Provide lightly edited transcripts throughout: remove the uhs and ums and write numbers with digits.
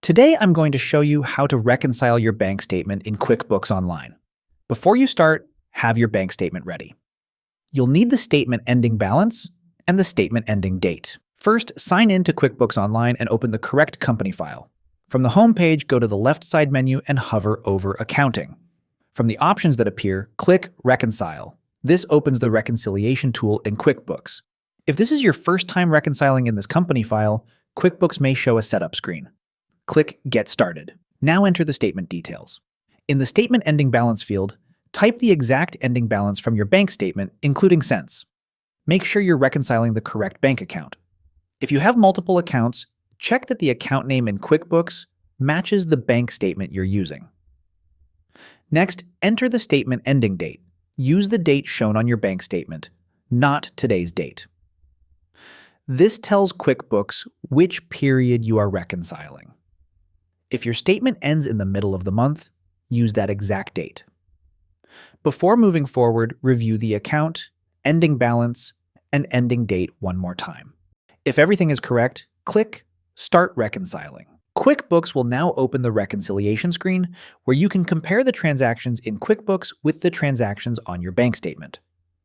Today, I'm going to show you how to reconcile your bank statement in QuickBooks Online. Before you start, have your bank statement ready. You'll need the statement ending balance and the statement ending date. First, sign in to QuickBooks Online and open the correct company file. From the home page, go to the left side menu and hover over Accounting. From the options that appear, click Reconcile. This opens the reconciliation tool in QuickBooks. If this is your first time reconciling in this company file, QuickBooks may show a setup screen. Click Get Started. Now enter the statement details. In the Statement Ending Balance field, type the exact ending balance from your bank statement, including cents. Make sure you're reconciling the correct bank account. If you have multiple accounts, check that the account name in QuickBooks matches the bank statement you're using. Next, enter the statement ending date. Use the date shown on your bank statement, not today's date. This tells QuickBooks which period you are reconciling. If your statement ends in the middle of the month, use that exact date. Before moving forward, review the account, ending balance, and ending date one more time. If everything is correct, click Start Reconciling. QuickBooks will now open the reconciliation screen where you can compare the transactions in QuickBooks with the transactions on your bank statement.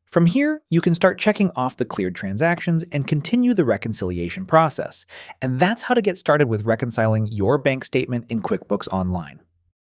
From here, you can start checking off the cleared transactions and continue the reconciliation process. And that's how to get started with reconciling your bank statement in QuickBooks Online.